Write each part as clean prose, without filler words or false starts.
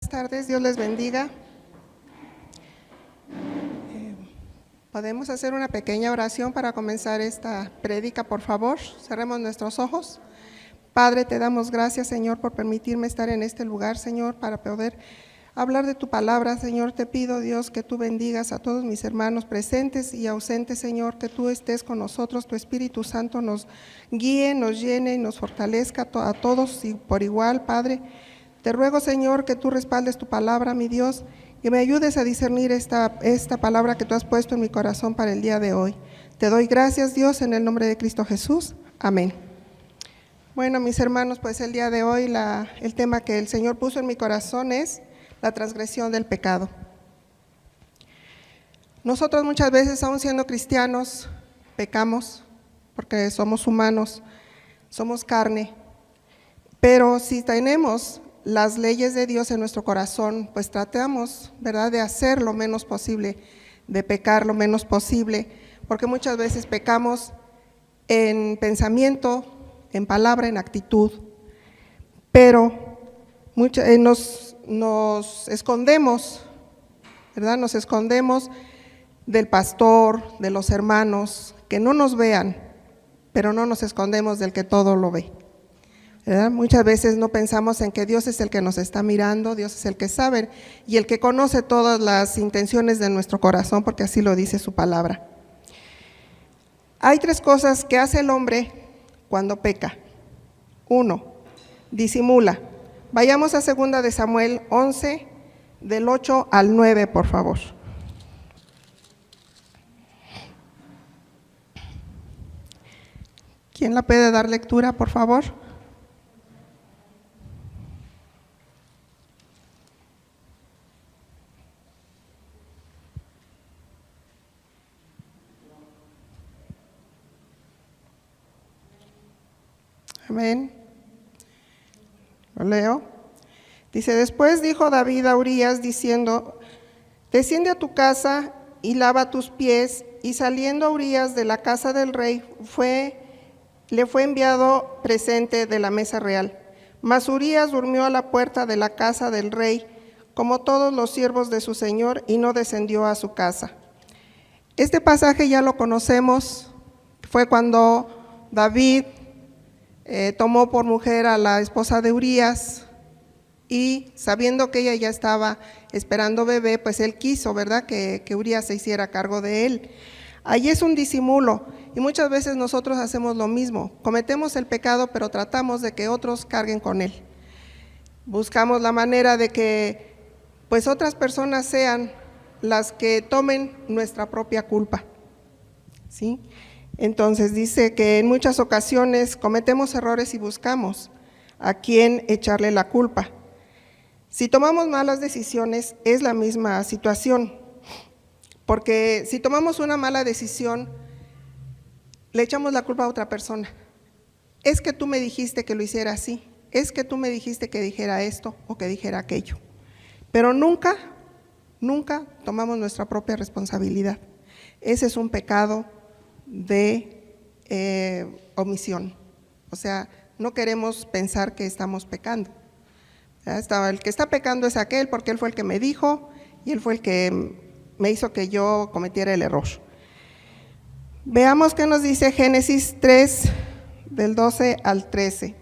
Buenas tardes, Dios les bendiga. Podemos hacer una pequeña oración para comenzar esta prédica, por favor. Cerremos nuestros ojos. Padre, te damos gracias, Señor, por permitirme estar en este lugar, Señor, para poder hablar de tu palabra. Señor, te pido, Dios, que tú bendigas a todos mis hermanos presentes y ausentes, Señor, que tú estés con nosotros, tu Espíritu Santo nos guíe, nos llene y nos fortalezca a todos y por igual, Padre. Te ruego, Señor, que tú respaldes tu palabra, mi Dios, y me ayudes a discernir esta palabra que tú has puesto en mi corazón para el día de hoy. Te doy gracias, Dios, en el nombre de Cristo Jesús. Amén. Bueno, mis hermanos, pues el día de hoy el tema que el Señor puso en mi corazón es la transgresión del pecado. Nosotros muchas veces, aún siendo cristianos, pecamos porque somos humanos, somos carne, pero si tenemos las leyes de Dios en nuestro corazón, pues tratamos, ¿verdad?, de hacer lo menos posible, de pecar lo menos posible, porque muchas veces pecamos en pensamiento, en palabra, en actitud, pero nos escondemos, ¿verdad? Nos escondemos del pastor, de los hermanos, que no nos vean, pero no nos escondemos del que todo lo ve, ¿verdad? Muchas veces no pensamos en que Dios es el que nos está mirando, Dios es el que sabe y el que conoce todas las intenciones de nuestro corazón, porque así lo dice su palabra. Hay 3 cosas que hace el hombre cuando peca. 1, disimula. Vayamos a 2 de Samuel 11, del 8 al 9, por favor. ¿Quién la puede dar lectura, por favor? Amén. Lo leo. Dice: después dijo David a Urías diciendo: desciende a tu casa y lava tus pies. Y saliendo a Urías de la casa del rey, le fue enviado presente de la mesa real. Mas Urías durmió a la puerta de la casa del rey, como todos los siervos de su señor, y no descendió a su casa. Este pasaje ya lo conocemos. Fue cuando David tomó por mujer a la esposa de Urías, y sabiendo que ella ya estaba esperando bebé, pues él quiso, ¿verdad?, que Urías se hiciera cargo de él. Allí es un disimulo, y muchas veces nosotros hacemos lo mismo. Cometemos el pecado, pero tratamos de que otros carguen con él. Buscamos la manera de que pues otras personas sean las que tomen nuestra propia culpa, ¿sí? Entonces dice que en muchas ocasiones cometemos errores y buscamos a quién echarle la culpa. Si tomamos malas decisiones es la misma situación, porque si tomamos una mala decisión le echamos la culpa a otra persona. Es que tú me dijiste que lo hiciera así, es que tú me dijiste que dijera esto o que dijera aquello, pero nunca tomamos nuestra propia responsabilidad. Ese es un pecado de omisión, o sea, no queremos pensar que estamos pecando. El que está pecando es aquel, porque él fue el que me dijo y él fue el que me hizo que yo cometiera el error. Veamos qué nos dice Génesis 3, del 12 al 13.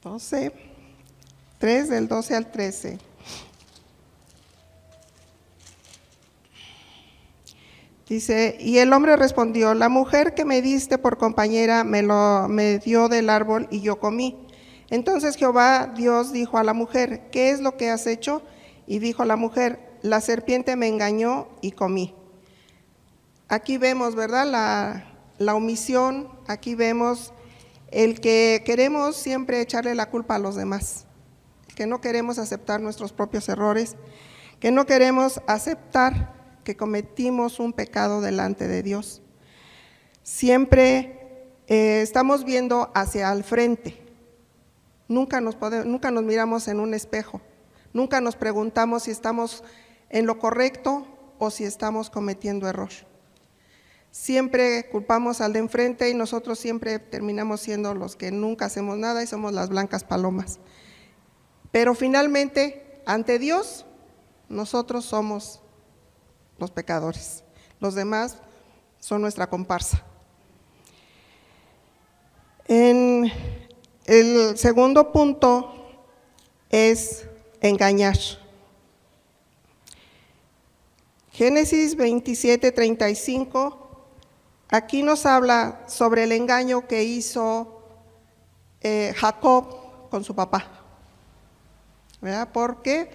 Entonces, 3 del 12 al 13. Dice: y el hombre respondió: la mujer que me diste por compañera me dio del árbol y yo comí. Entonces Jehová Dios dijo a la mujer: ¿qué es lo que has hecho? Y dijo la mujer: la serpiente me engañó y comí. Aquí vemos, ¿verdad?, la omisión. Aquí vemos el que queremos siempre echarle la culpa a los demás, que no queremos aceptar nuestros propios errores, que no queremos aceptar que cometimos un pecado delante de Dios. Siempre estamos viendo hacia el frente. Nunca nos miramos en un espejo. Nunca nos preguntamos si estamos en lo correcto o si estamos cometiendo error. Siempre culpamos al de enfrente y nosotros siempre terminamos siendo los que nunca hacemos nada y somos las blancas palomas. Pero finalmente, ante Dios, nosotros somos los pecadores. Los demás son nuestra comparsa. En el segundo punto es engañar. Génesis 27:35, aquí nos habla sobre el engaño que hizo Jacob con su papá. ¿Verdad? ¿Por qué?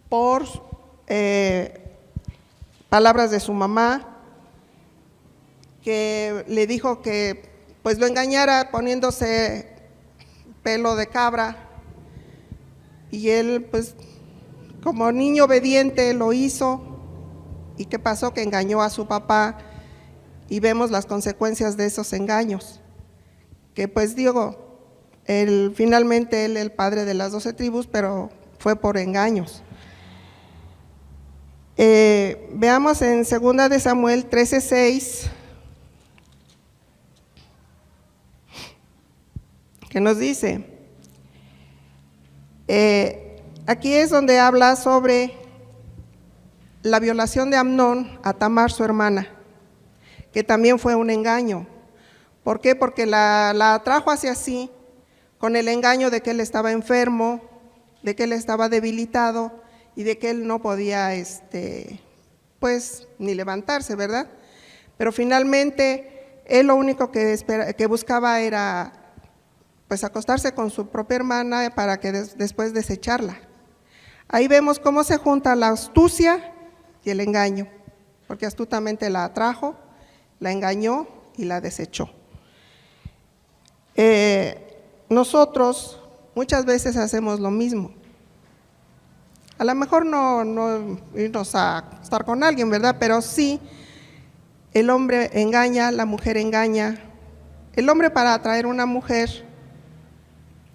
Por palabras de su mamá, que le dijo que pues lo engañara poniéndose pelo de cabra, y él pues como niño obediente lo hizo. ¿Y qué pasó? Que engañó a su papá, y vemos las consecuencias de esos engaños, que pues digo, finalmente él el padre de las 12 tribus, pero fue por engaños. Veamos en 2 de Samuel 13:6, que nos dice, aquí es donde habla sobre la violación de Amnón a Tamar, su hermana, que también fue un engaño. ¿Por qué? Porque la atrajo hacia sí con el engaño de que él estaba enfermo, de que él estaba debilitado y de que él no podía pues ni levantarse, ¿verdad? Pero finalmente él lo único que buscaba era pues acostarse con su propia hermana para que después desecharla. Ahí vemos cómo se junta la astucia y el engaño, porque astutamente la atrajo, la engañó y la desechó. Nosotros muchas veces hacemos lo mismo. A lo mejor no irnos a estar con alguien, ¿verdad? Pero sí, el hombre engaña, la mujer engaña. El hombre para atraer a una mujer,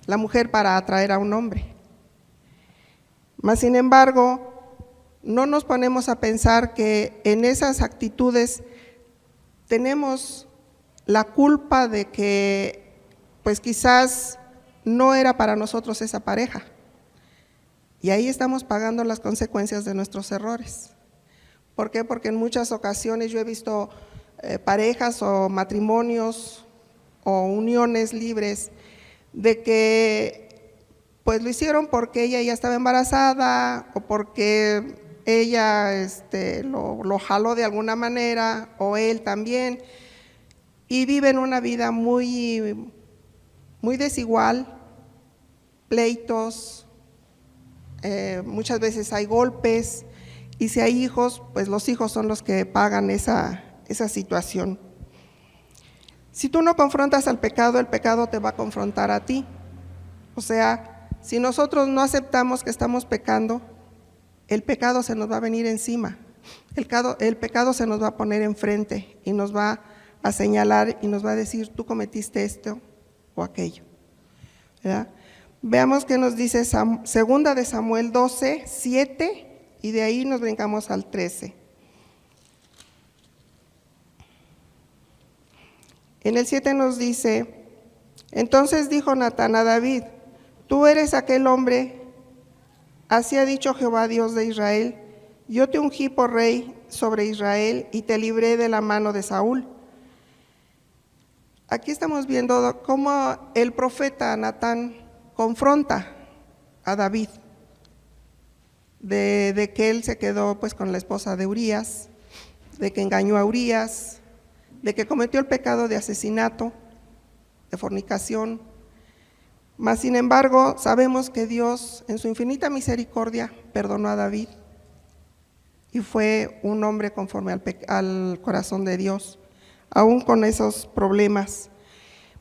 la mujer para atraer a un hombre. Mas sin embargo, no nos ponemos a pensar que en esas actitudes tenemos la culpa de que pues quizás no era para nosotros esa pareja. Y ahí estamos pagando las consecuencias de nuestros errores. ¿Por qué? Porque en muchas ocasiones yo he visto parejas o matrimonios o uniones libres de que pues lo hicieron porque ella ya estaba embarazada o porque ella lo jaló de alguna manera o él también, y viven una vida muy, muy desigual, pleitos, muchas veces hay golpes, y si hay hijos, pues los hijos son los que pagan esa situación. Si tú no confrontas al pecado, el pecado te va a confrontar a ti. O sea, si nosotros no aceptamos que estamos pecando, el pecado se nos va a venir encima. El pecado se nos va a poner enfrente y nos va a señalar y nos va a decir, tú cometiste esto o aquello, ¿verdad? Veamos qué nos dice 2 de Samuel 12:7, y de ahí nos brincamos al 13. En el 7 nos dice, entonces dijo Natán a David, tú eres aquel hombre, así ha dicho Jehová Dios de Israel, yo te ungí por rey sobre Israel y te libré de la mano de Saúl. Aquí estamos viendo cómo el profeta Natán confronta a David de que él se quedó pues con la esposa de Urías, de que engañó a Urías, de que cometió el pecado de asesinato, de fornicación. Mas sin embargo sabemos que Dios en su infinita misericordia perdonó a David y fue un hombre conforme al corazón de Dios, aún con esos problemas.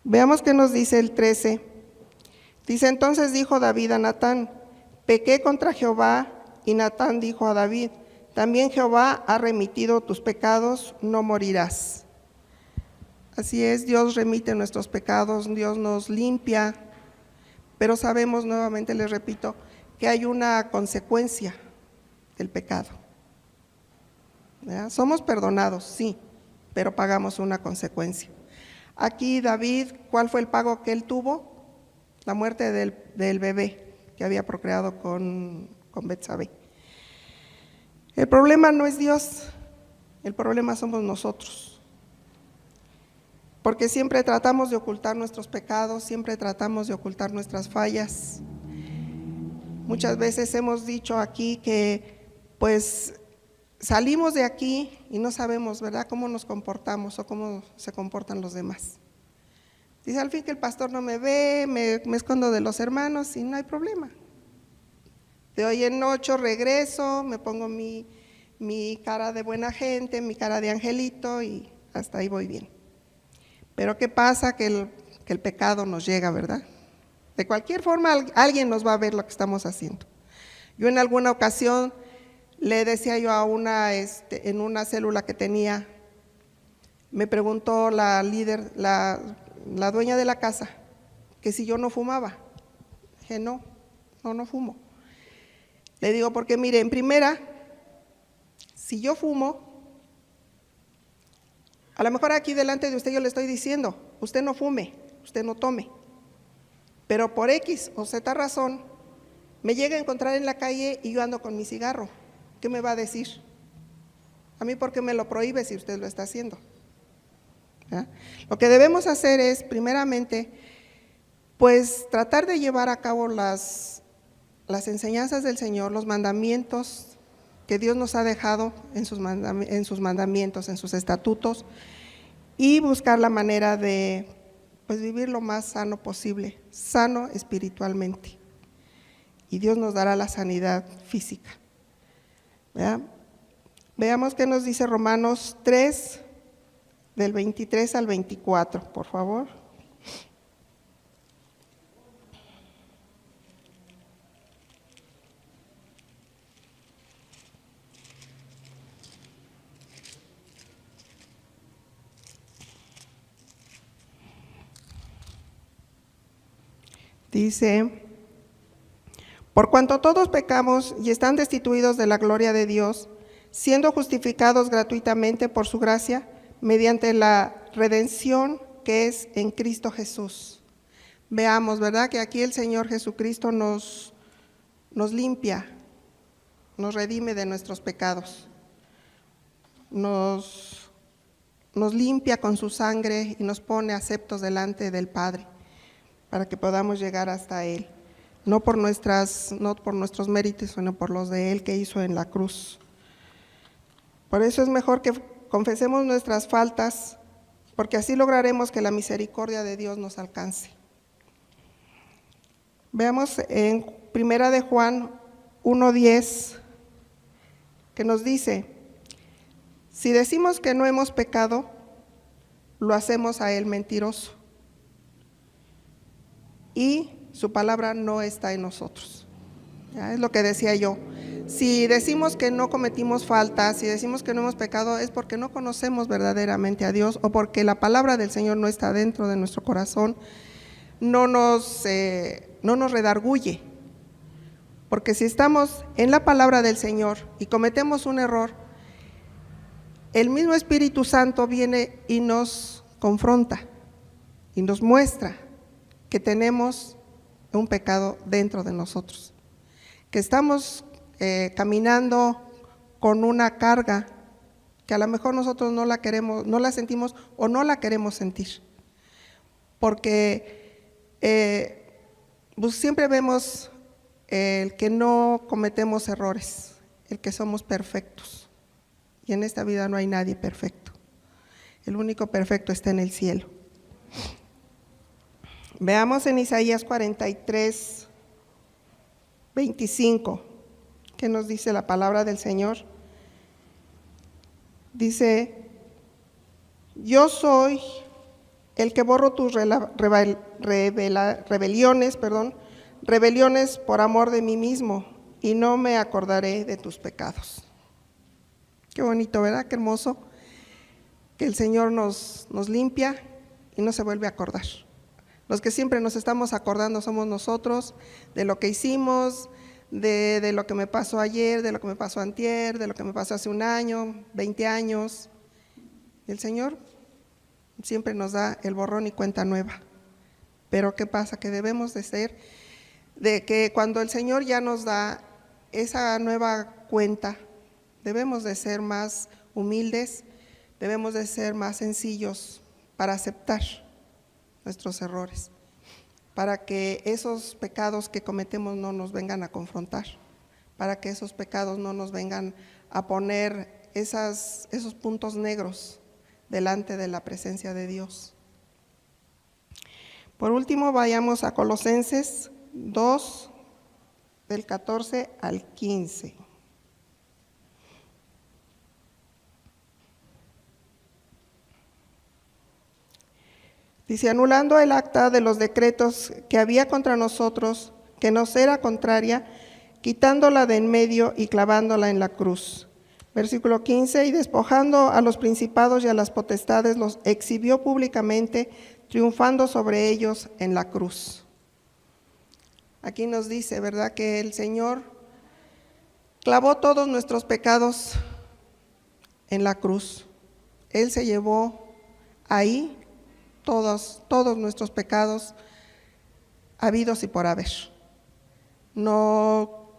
Veamos qué nos dice el 13. Dice, entonces dijo David a Natán, pequé contra Jehová, y Natán dijo a David, también Jehová ha remitido tus pecados, no morirás. Así es, Dios remite nuestros pecados, Dios nos limpia, pero sabemos, nuevamente les repito, que hay una consecuencia del pecado. ¿Verdad? Somos perdonados, sí, pero pagamos una consecuencia. Aquí David, ¿cuál fue el pago que él tuvo? La muerte del bebé que había procreado con Betsabé. El problema no es Dios, el problema somos nosotros. Porque siempre tratamos de ocultar nuestros pecados, siempre tratamos de ocultar nuestras fallas. Muchas veces hemos dicho aquí que pues salimos de aquí y no sabemos, ¿verdad?, cómo nos comportamos o cómo se comportan los demás. Dice, al fin que el pastor no me ve, me escondo de los hermanos y no hay problema. De hoy en 8 regreso, me pongo mi cara de buena gente, mi cara de angelito y hasta ahí voy bien. Pero ¿qué pasa? Que el pecado nos llega, ¿verdad? De cualquier forma, alguien nos va a ver lo que estamos haciendo. Yo en alguna ocasión le decía yo a en una célula que tenía, me preguntó la líder, la dueña de la casa, que si yo no fumaba. Dije, no fumo. Le digo, porque mire, en primera, si yo fumo, a lo mejor aquí delante de usted yo le estoy diciendo, usted no fume, usted no tome. Pero por X o Z razón, me llega a encontrar en la calle y yo ando con mi cigarro. ¿Qué me va a decir? A mí, ¿por qué me lo prohíbe si usted lo está haciendo? ¿Ah? Lo que debemos hacer es, primeramente, pues tratar de llevar a cabo las enseñanzas del Señor, los mandamientos que Dios nos ha dejado en sus mandamientos, en sus estatutos, y buscar la manera de pues vivir lo más sano posible, sano espiritualmente. Y Dios nos dará la sanidad física. ¿Verdad? Veamos qué nos dice Romanos 3, del 23 al 24, por favor. Dice, por cuanto todos pecamos y están destituidos de la gloria de Dios, siendo justificados gratuitamente por su gracia, mediante la redención que es en Cristo Jesús. Veamos, ¿verdad?, que aquí el Señor Jesucristo nos limpia, nos redime de nuestros pecados, nos limpia con su sangre y nos pone aceptos delante del Padre, para que podamos llegar hasta Él, no por nuestros méritos, sino por los de Él que hizo en la cruz. Por eso es mejor que confesemos nuestras faltas, porque así lograremos que la misericordia de Dios nos alcance. Veamos en 1 de Juan 1:10, que nos dice, si decimos que no hemos pecado, lo hacemos a Él mentiroso, y su palabra no está en nosotros. ¿Ya? Es lo que decía yo. Si decimos que no cometimos faltas, si decimos que no hemos pecado, es porque no conocemos verdaderamente a Dios o porque la palabra del Señor no está dentro de nuestro corazón, no nos redarguye. Porque si estamos en la palabra del Señor y cometemos un error, el mismo Espíritu Santo viene y nos confronta y nos muestra que tenemos un pecado dentro de nosotros, que estamos caminando con una carga que a lo mejor nosotros no la queremos, no la sentimos o no la queremos sentir, porque pues siempre vemos el que no cometemos errores, el que somos perfectos, y en esta vida no hay nadie perfecto, el único perfecto está en el cielo. Veamos en Isaías 43, 25, ¿qué nos dice la palabra del Señor? Dice, yo soy el que borro tus rebeliones por amor de mí mismo, y no me acordaré de tus pecados. Qué bonito, ¿verdad? Qué hermoso que el Señor nos limpia, y no se vuelve a acordar. Los que siempre nos estamos acordando somos nosotros, de lo que hicimos, de lo que me pasó ayer, de lo que me pasó antier, de lo que me pasó hace un año, 20 años. El Señor siempre nos da el borrón y cuenta nueva. Pero ¿qué pasa? Que debemos de ser, de que cuando el Señor ya nos da esa nueva cuenta, debemos de ser más humildes, debemos de ser más sencillos para aceptar nuestros errores, para que esos pecados que cometemos no nos vengan a confrontar, para que esos pecados no nos vengan a poner esos puntos negros delante de la presencia de Dios. Por último, vayamos a Colosenses 2, del 14 al 15. Dice, anulando el acta de los decretos que había contra nosotros, que nos era contraria, quitándola de en medio y clavándola en la cruz. Versículo 15, y despojando a los principados y a las potestades, los exhibió públicamente, triunfando sobre ellos en la cruz. Aquí nos dice, ¿verdad?, que el Señor clavó todos nuestros pecados en la cruz. Él se llevó ahí todos nuestros pecados habidos y por haber. No,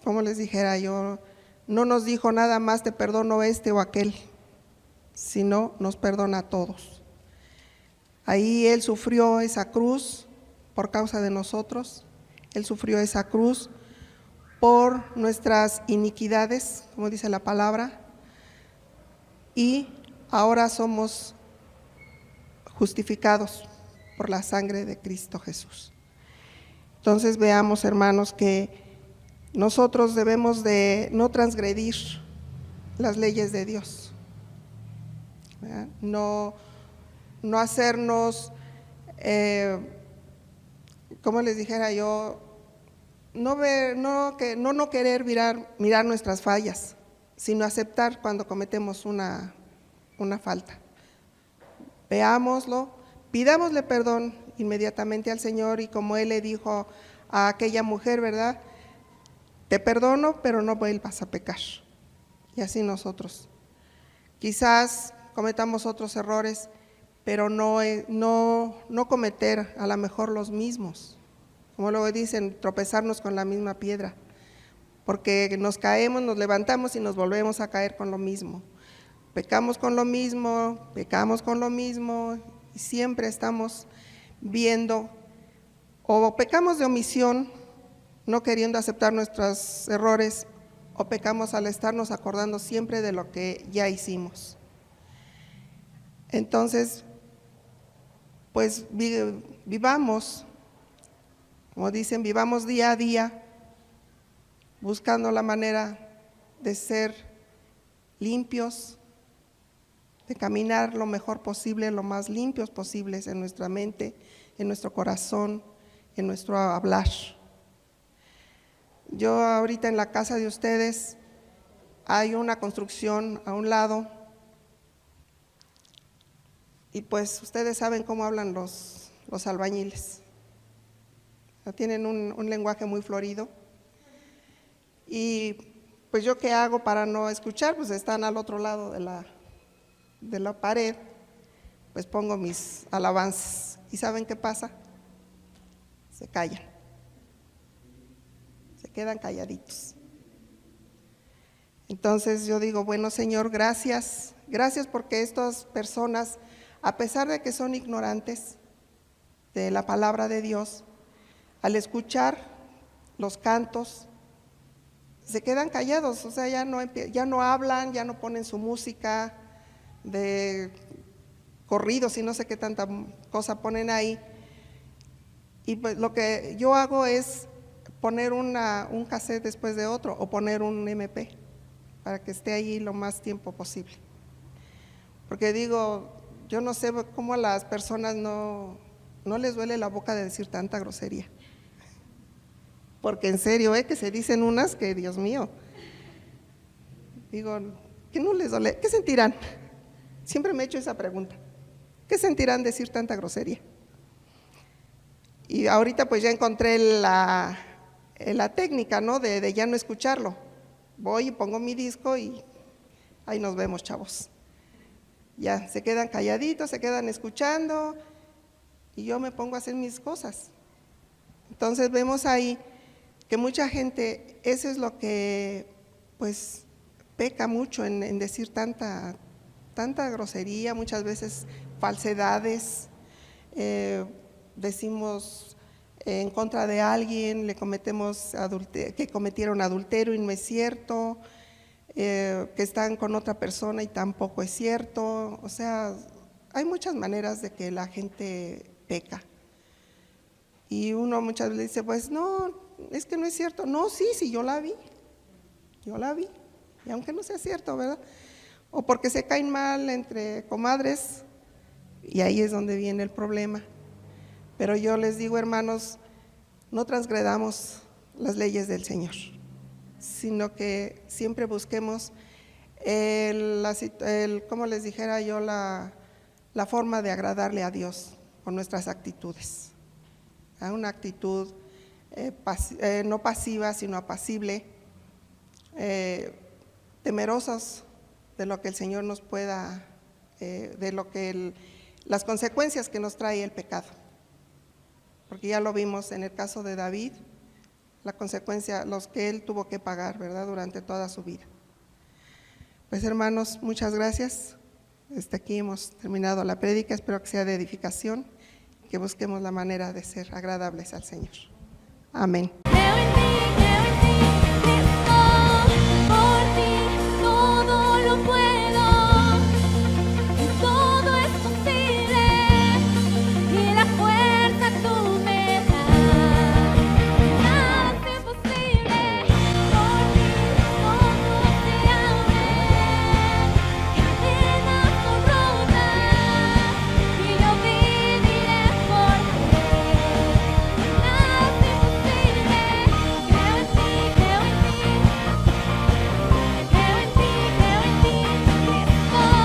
como les dijera yo, no nos dijo nada más te perdono este o aquel, sino nos perdona a todos. Ahí Él sufrió esa cruz por causa de nosotros, Él sufrió esa cruz por nuestras iniquidades, como dice la palabra, y ahora somos justificados por la sangre de Cristo Jesús. Entonces veamos, hermanos, que nosotros debemos de no transgredir las leyes de Dios, ¿verdad? No hacernos, como les dijera yo, no querer mirar nuestras fallas, sino aceptar cuando cometemos una falta. Veámoslo, pidámosle perdón inmediatamente al Señor, y como Él le dijo a aquella mujer, ¿verdad?, te perdono, pero no vuelvas a pecar. Y así nosotros. Quizás cometamos otros errores, pero no cometer a lo mejor los mismos. Como luego dicen, tropezarnos con la misma piedra, porque nos caemos, nos levantamos y nos volvemos a caer con lo mismo. Pecamos con lo mismo, pecamos con lo mismo, y siempre estamos viendo, o pecamos de omisión, no queriendo aceptar nuestros errores, o pecamos al estarnos acordando siempre de lo que ya hicimos. Entonces, pues vivamos, como dicen, vivamos día a día, buscando la manera de ser limpios, de caminar lo mejor posible, lo más limpios posibles en nuestra mente, en nuestro corazón, en nuestro hablar. Yo ahorita en la casa de ustedes hay una construcción a un lado, y pues ustedes saben cómo hablan los albañiles. Tienen un lenguaje muy florido, y pues yo qué hago para no escuchar, pues están al otro lado de la pared, pues pongo mis alabanzas, y ¿saben qué pasa? Se callan, se quedan calladitos. Entonces yo digo, bueno, Señor, gracias porque estas personas, a pesar de que son ignorantes de la palabra de Dios, al escuchar los cantos, se quedan callados, o sea, ya no hablan, ya no ponen su música de corridos y no sé qué tanta cosa ponen ahí. Y pues lo que yo hago es poner un cassette después de otro, o poner un MP para que esté ahí lo más tiempo posible. Porque digo, yo no sé cómo a las personas no les duele la boca de decir tanta grosería. Porque en serio, que se dicen unas que, Dios mío, digo, ¿qué no les duele? ¿Qué sentirán? Siempre me he hecho esa pregunta. ¿Qué sentirán decir tanta grosería? Y ahorita pues ya encontré la técnica, ¿no? De ya no escucharlo. Voy y pongo mi disco y ahí nos vemos, chavos. Ya se quedan calladitos, se quedan escuchando y yo me pongo a hacer mis cosas. Entonces vemos ahí que mucha gente, eso es lo que pues peca mucho en decir tanta grosería, muchas veces falsedades, decimos en contra de alguien, le cometemos que cometieron adulterio y no es cierto, que están con otra persona y tampoco es cierto. O sea, hay muchas maneras de que la gente peca. Y uno muchas veces dice, pues no, es que no es cierto. No, sí, yo la vi. Y aunque no sea cierto, ¿verdad? O porque se caen mal entre comadres, y ahí es donde viene el problema. Pero yo les digo, hermanos, no transgredamos las leyes del Señor, sino que siempre busquemos como les dijera yo, la forma de agradarle a Dios con nuestras actitudes. Una actitud no pasiva, sino apacible, temerosos de lo que el Señor nos pueda, de lo que las consecuencias que nos trae el pecado. Porque ya lo vimos en el caso de David, la consecuencia, los que él tuvo que pagar, ¿verdad?, durante toda su vida. Pues hermanos, muchas gracias. Aquí hemos terminado la prédica, espero que sea de edificación, que busquemos la manera de ser agradables al Señor. Amén.